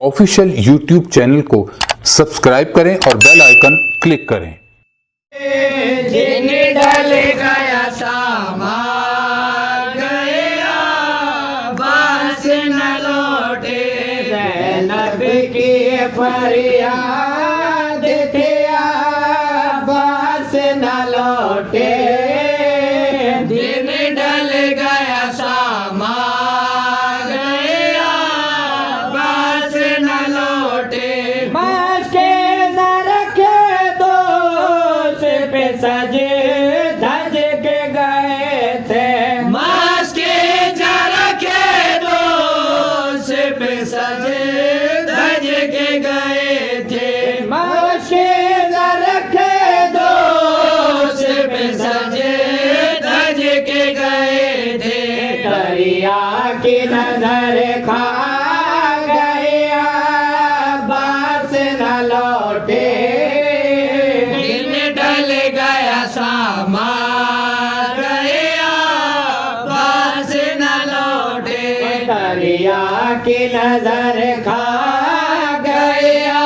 Official YouTube channel को subscribe करें और बेल आइकन क्लिक करें। दिन ढल गया शामा गया बास न लौटे ज़ैनब की फरियाद थी बास न लौटे दिन ढल गया शामा गया बास न लौटे बास के न रखे दोष पे सजे धज के गए थे मास के जरा के दोष पे सजे धज के गए थे मास के जरा के दोष पे सजे धज के गए थे दरिया की नजर खा गया बास न लौटे शामा गया बास न लौटे दरिया की नजर खा गया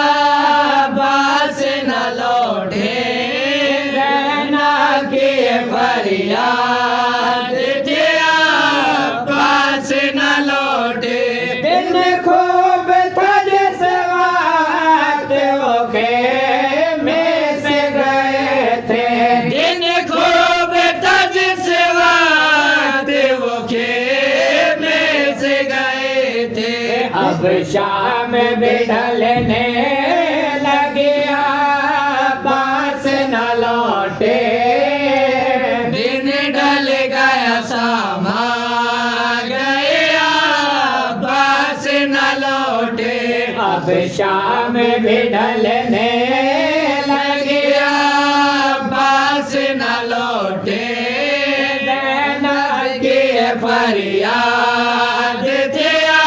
बास न लौटे रहना की फरियाद दिया बास न लौटे दिन खूब था जिस वक्त वो खेमे से गए थे दिन खूब था जिस वक्त वो खेमे से गए थे अब शाम भी ढलने लगिया बास न लौटे दिन ढल गया शामा गया बास न लौटे अब शाम भी ढलने लगिया बास न लौटे रहना की फरियाद दिया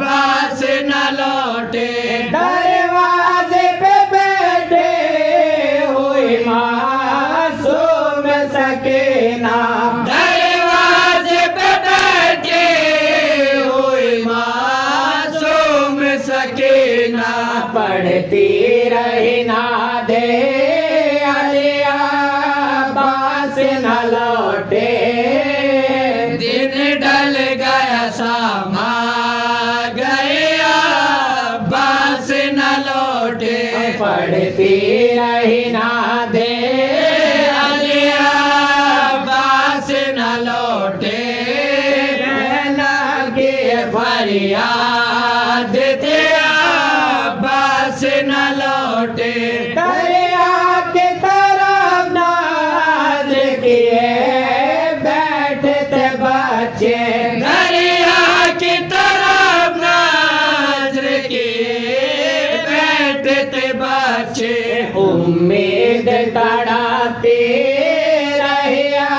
बास न लौटे दरवाजे पे बैठे हुई मासूम सकीना दरवाजे पे बैठे हुई मासूम सकीना पढ़ती रही ना दे अलिया बास न लौटे दिन ढल गया शामा गया बास न लौटे पढ़ती रही ना दे अलिया बास न लौटे रहना की फरियाद दिया बास न लौटे दरिया के तरफ नाज किए बैठते बच्चे दरिया की तरफ नाज किए बैठते बच्चे उम्मीद तड़ाती रहिया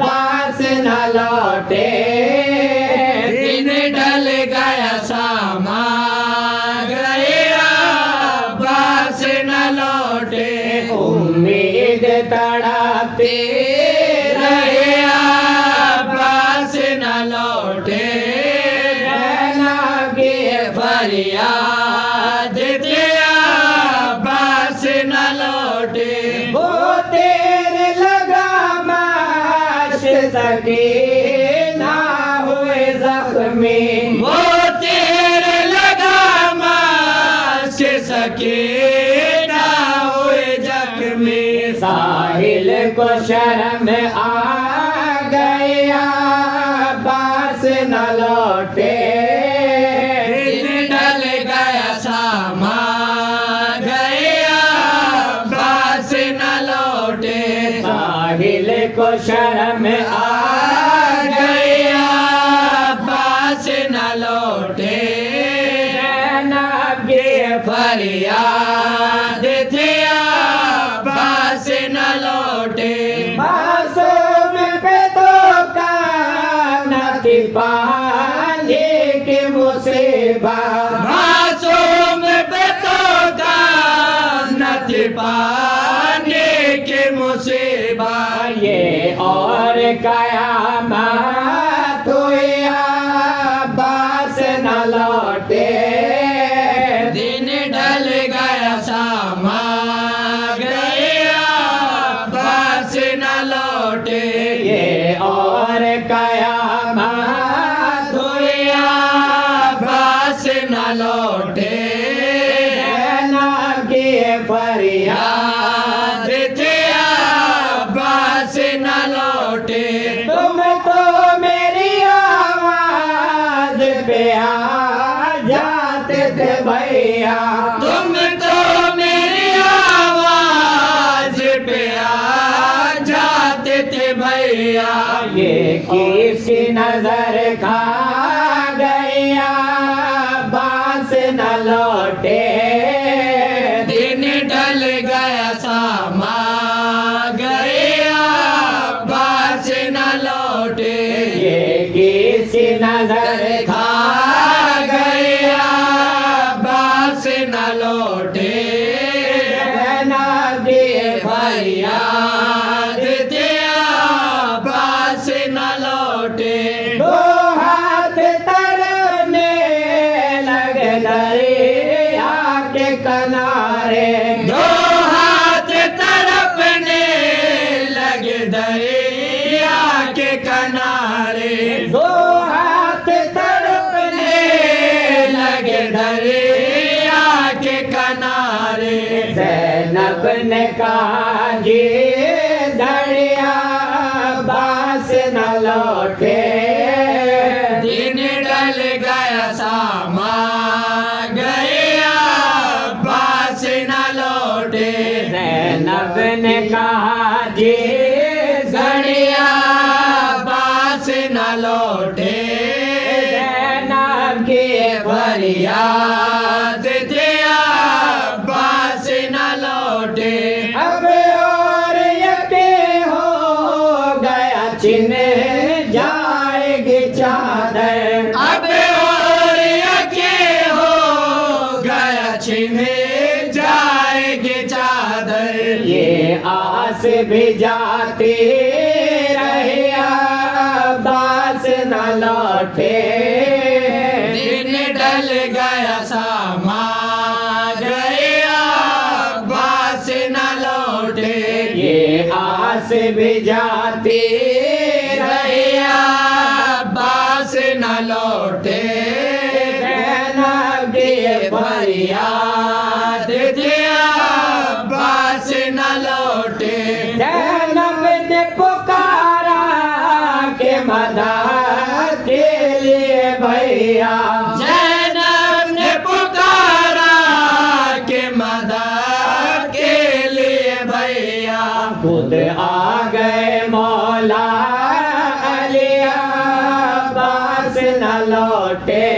बास न लौटे दिन ढल गया शामा गया बास न लौटे उम्मीद तड़ाती रहिया बास न लौटे रहना की फरियाद दिया बास न लौटे वो तेरे लगा माश सकी ना हुए जख्मी वो तेरे लगा माश सकी ना हुए जख्मी साहिल को शर्म आ गया बास न लौटे दिन ढल गया शामा गया बास न लौटे साहिल को शर्म आ गया बास न लौटे रहना की फरियाद दिया बास न लौटे मासूम पे तो काना थी पानी की मुसीबत मासूम पे तो काना थी पानी की मुसीबत ये और कयामत हुई बास न लौटे लौटे जैनब की फरियाद थे अब्बास न लौटे तुम तो मेरी आवाज पे आ जाते थे भैया तुम तो मेरी आवाज पे आ जाते थे भैया ये किसी नजर खा गया बास न लौटे दिन ढल गया सामा गया बास न लौटे ये किसी नजर खा गया बास न लौटे भैया बास न लौटे दो हाथ तरने लगे दरिया के किनारे दो हाथ तरपने लगे दरिया के किनारे दो हाथ तरपने लगे दरिया के किनारे ज़ैनब ने कहा जी दरिया बास न लौटे दिन ढल गया सामा गया बास न लौटे ज़ैनब ने कहा जी दरिया बास न लौटे ज़ैनब की फरियाद दिया बास न लौटे अब और यके हो गया छिन जाएगी चादर अब और यके हो गया छिन जाएगी चादर ये आस भी जाती रही बास न लौटे दिन ढल गया सामा गया बास न लौटे ये आस भी जाती रही बास न लौटे ज़ैनब की फरियाद दिया बास न लौटे ज़ैनब ने पुकारा के मदद के लिए भैया ज़ैनब ने पुकारा के मदद के लिए भैया खुद आ गए मौला अली अब्बास न लौटे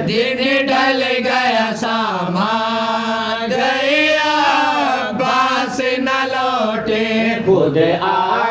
दिन ढल गया सामा गया बास न लौटे खुद आ